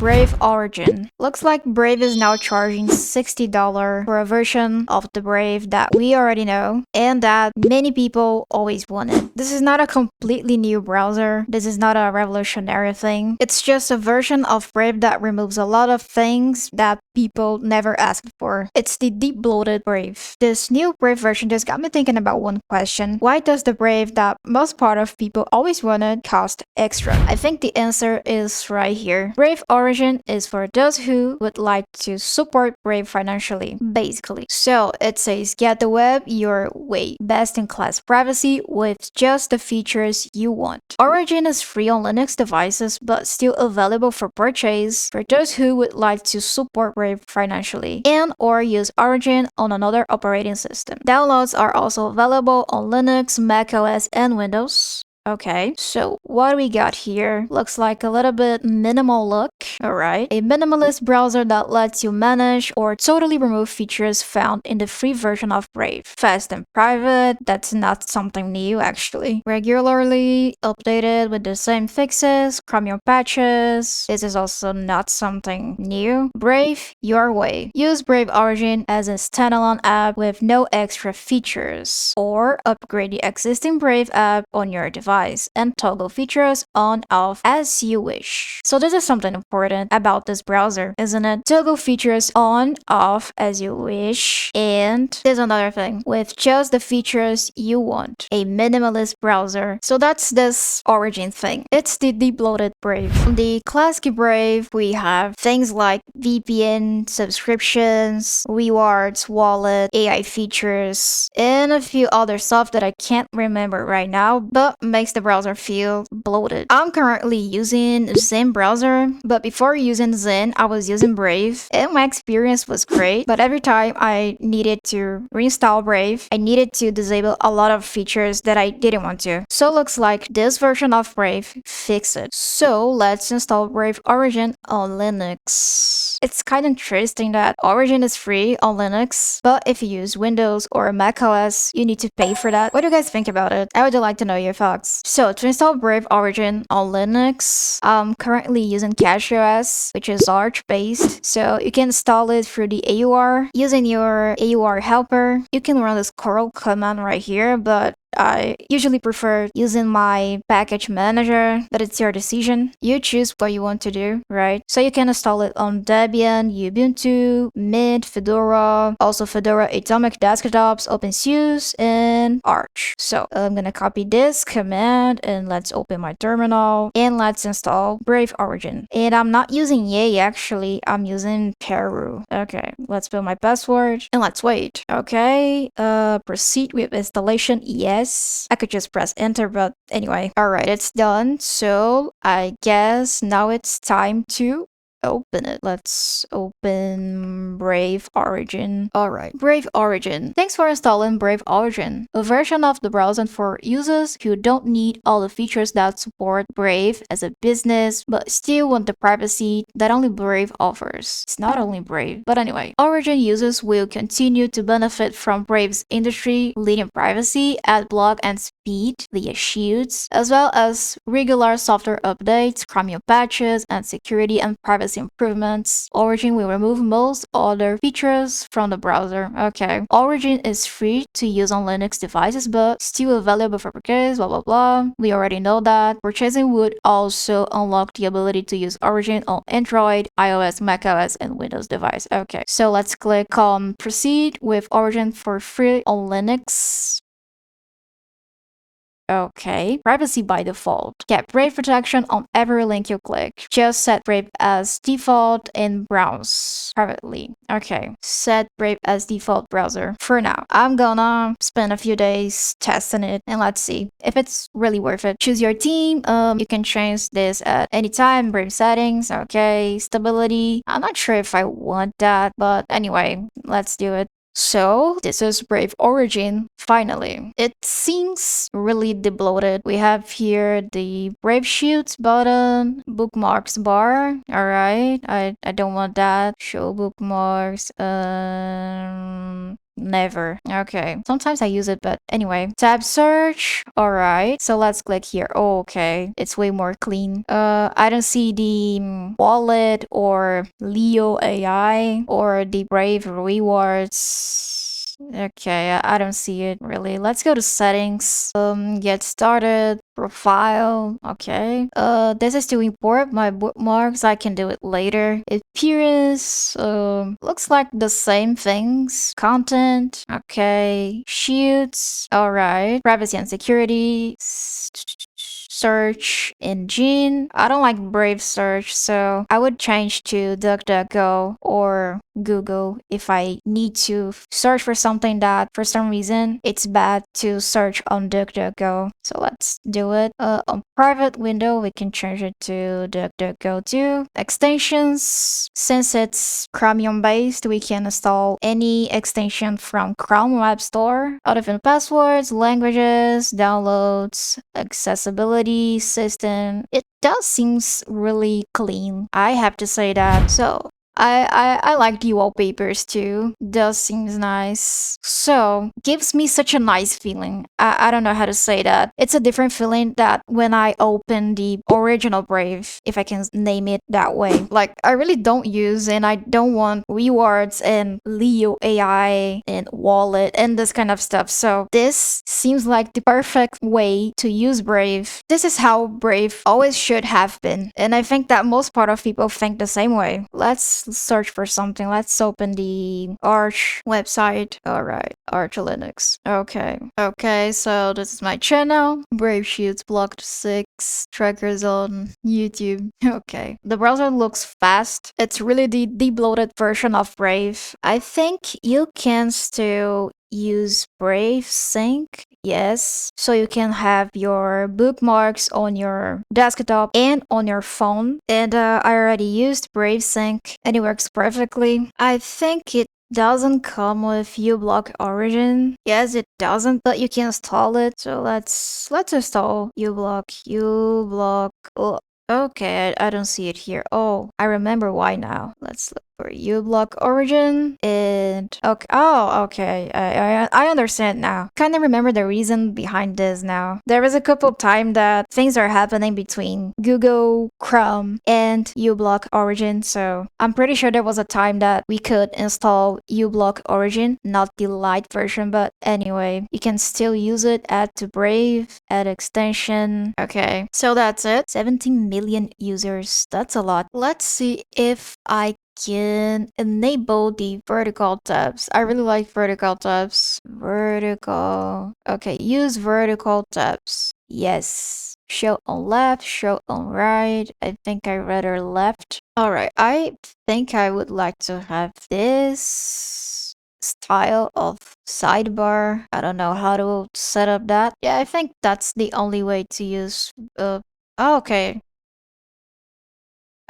Brave Origin. Looks like Brave is now charging $60 for a version of the Brave that we already know and that many people always wanted. This is not a completely new browser. This is not a revolutionary thing. It's just a version of Brave that removes a lot of things that people never asked for. It's the de-bloated Brave. This new Brave version just got me thinking about one question. Why does the Brave that most part of people always wanted cost extra? I think the answer is right here. Brave Origin is for those who would like to support Brave financially, basically. So it says get the web your way. Best in class privacy with just the features you want. Origin is free on Linux devices but still available for purchase for those who would like to support Brave financially and or use Origin on another operating system. Downloads are also available on Linux, macOS, and Windows. Okay, so what we got here looks like a little bit minimal look, alright. A minimalist browser that lets you manage or totally remove features found in the free version of Brave. Fast and private, that's not something new actually. Regularly updated with the same fixes, Chromium patches, this is also not something new. Brave your way. Use Brave Origin as a standalone app with no extra features, or upgrade the existing Brave app on your device and toggle features on off as you wish. So this is something important about this browser, isn't it? Toggle features on off as you wish. And there's another thing, with just the features you want. A minimalist browser. So that's this Origin thing. It's the de-bloated Brave. On the classic Brave, we have things like VPN, subscriptions, rewards, wallet, AI features, and a few other stuff that I can't remember right now, but makes the browser feel bloated. I'm currently using Zen browser, but before using Zen, I was using Brave, and my experience was great, but every time I needed to reinstall Brave, I needed to disable a lot of features that I didn't want to. So looks like this version of Brave fixed it. So let's install Brave Origin on Linux. It's kind of interesting that Origin is free on Linux, but if you use Windows or macOS, you need to pay for that. What do you guys think about it? I would like to know your thoughts. So to install Brave Origin on Linux, I'm currently using CachyOS, which is Arch based. So you can install it through the AUR. Using your AUR helper, you can run this curl command right here, but I usually prefer using my package manager, but it's your decision. You choose what you want to do, right? So you can install it on Debian, Ubuntu, Mint, Fedora, also Fedora Atomic Desktops, OpenSUSE, and Arch. So I'm gonna copy this command and let's open my terminal and let's install Brave Origin. And I'm not using Yay actually, I'm using Peru. Okay, let's put my password and let's wait. Okay, proceed with installation, yes. I could just press enter, but anyway. Alright, it's done. So I guess now it's time to open it. Let's open Brave Origin. Alright, Brave Origin. Thanks for installing Brave Origin, a version of the browser for users who don't need all the features that support Brave as a business, but still want the privacy that only Brave offers. It's not only Brave, but anyway. Origin users will continue to benefit from Brave's industry-leading privacy, ad block, and speed via shields, as well as regular software updates, Chromium patches, and security and privacy improvements. Origin will remove most other features from the browser. Okay. Origin is free to use on Linux devices, but still available for purchase, blah blah blah. We already know that. Purchasing would also unlock the ability to use Origin on Android, iOS, macOS, and Windows device. Okay. So let's click on proceed with Origin for free on Linux. Okay, privacy by default. Get Brave protection on every link you click. Just set Brave as default and browse privately. Okay, set Brave as default browser for now. I'm gonna spend a few days testing it and let's see if it's really worth it. Choose your theme. You can change this at any time. Brave settings. Okay, stability. I'm not sure if I want that, but anyway, let's do it. So this is Brave Origin, finally. It seems really de-bloated. We have here the Brave Shields button, bookmarks bar. Alright, I don't want that. Show bookmarks. never. Okay. Sometimes I use it, but anyway. Tab search. Alright. So let's click here. Oh, okay. It's way more clean. I don't see the wallet or Leo AI or the Brave rewards. Okay, I don't see it really. Let's go to settings. Get started. Profile. Okay. This is to import my bookmarks. I can do it later. Appearance. Looks like the same things. Content. Okay. Shoots. Alright. Privacy and security. Search engine. I don't like Brave search, so I would change to DuckDuckGo or Google if I need to search for something that for some reason it's bad to search on DuckDuckGo. So let's do it. On private window, we can change it to DuckDuckGo too. Extensions. Since it's Chromium based, we can install any extension from Chrome Web Store. Auto-fill passwords, languages, downloads, accessibility, system. It does seems really clean. I have to say that. So I like the wallpapers too. Does seems nice. So gives me such a nice feeling. I don't know how to say that. It's a different feeling that when I open the original Brave, if I can name it that way. Like I really don't use and I don't want rewards and Leo AI and wallet and this kind of stuff. So this seems like the perfect way to use Brave. This is how Brave always should have been. And I think that most part of people think the same way. Let's search for something. Let's open the Arch website. Alright, Arch Linux. Okay, so this is my channel. Brave Shoots Blocked 6 trackers on YouTube. Okay, the browser looks fast. It's really the de-bloated version of Brave. I think you can still use Brave Sync. Yes, so you can have your bookmarks on your desktop and on your phone. And I already used Brave Sync and it works perfectly. I think it doesn't come with uBlock Origin. Yes, it doesn't, but you can install it. So let's install uBlock. Oh, okay, I don't see it here. Oh, I remember why now. Let's look for uBlock Origin and okay. Oh, okay. I understand now. Kind of remember the reason behind this now. There was a couple of time that things are happening between Google Chrome and uBlock Origin. So I'm pretty sure there was a time that we could install uBlock Origin, not the light version, but anyway, you can still use it. Add to Brave, add extension. Okay, so that's it. 17 million users. That's a lot. Let's see if I can enable the vertical tabs. I really like vertical tabs. Vertical. Okay, use vertical tabs. Yes. Show on left, show on right. I think I rather left. Alright, I think I would like to have this style of sidebar. I don't know how to set up that. Yeah, I think that's the only way to use okay.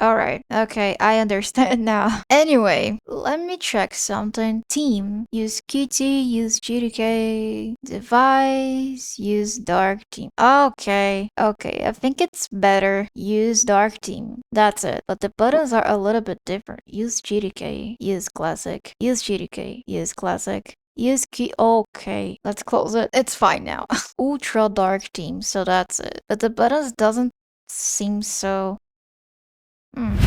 Alright, okay, I understand now. Anyway, let me check something. Team, use Qt, use GTK, device, use dark theme. Okay, I think it's better. Use dark theme. That's it. But the buttons are a little bit different. Use GTK, use classic, use GTK, use classic. Use key. Okay, let's close it. It's fine now. Ultra dark theme, so that's it. But the buttons doesn't seem so.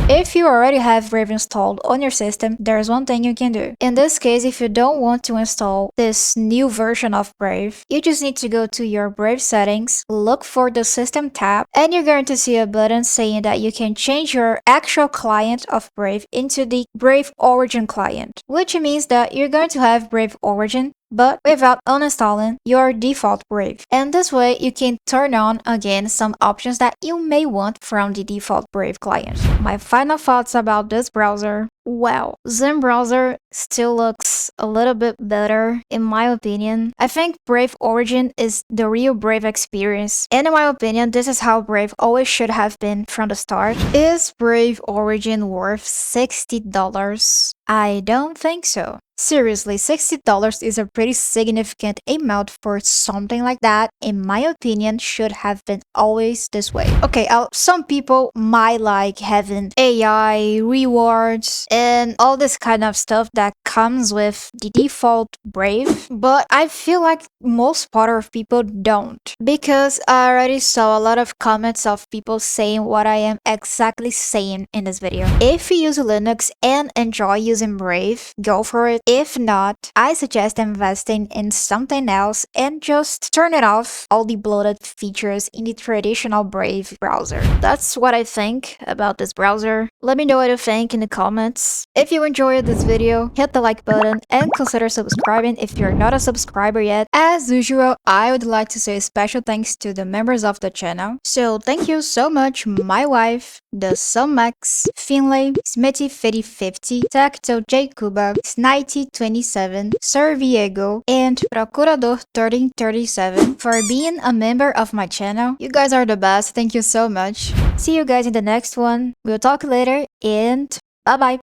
If you already have Brave installed on your system, there's one thing you can do. In this case, if you don't want to install this new version of Brave, you just need to go to your Brave settings, look for the system tab, and you're going to see a button saying that you can change your actual client of Brave into the Brave Origin client, which means that you're going to have Brave Origin but without uninstalling your default Brave. And this way, you can turn on again some options that you may want from the default Brave client. My final thoughts about this browser. Well, Zen browser still looks a little bit better in my opinion. I think Brave Origin is the real Brave experience. And in my opinion, this is how Brave always should have been from the start. Is Brave Origin worth $60? I don't think so. Seriously, $60 is a pretty significant amount for something like that. In my opinion, should have been always this way. Okay, some people might like having AI rewards and all this kind of stuff that that comes with the default Brave, but I feel like most part of people don't, because I already saw a lot of comments of people saying what I am exactly saying in this video. If you use Linux and enjoy using Brave, go for it. If not, I suggest investing in something else and just turn it off all the bloated features in the traditional Brave browser. That's what I think about this browser. Let me know what you think in the comments. If you enjoyed this video, hit the like button and consider subscribing if you're not a subscriber yet. As usual, I would like to say special thanks to the members of the channel. So thank you so much, my wife, the Max, Finlay, Smitty5050, Tacto Jacoba, Snitey27, Sir Viego, and Procurador1337 for being a member of my channel. You guys are the best. Thank you so much. See you guys in the next one. We'll talk later and bye bye.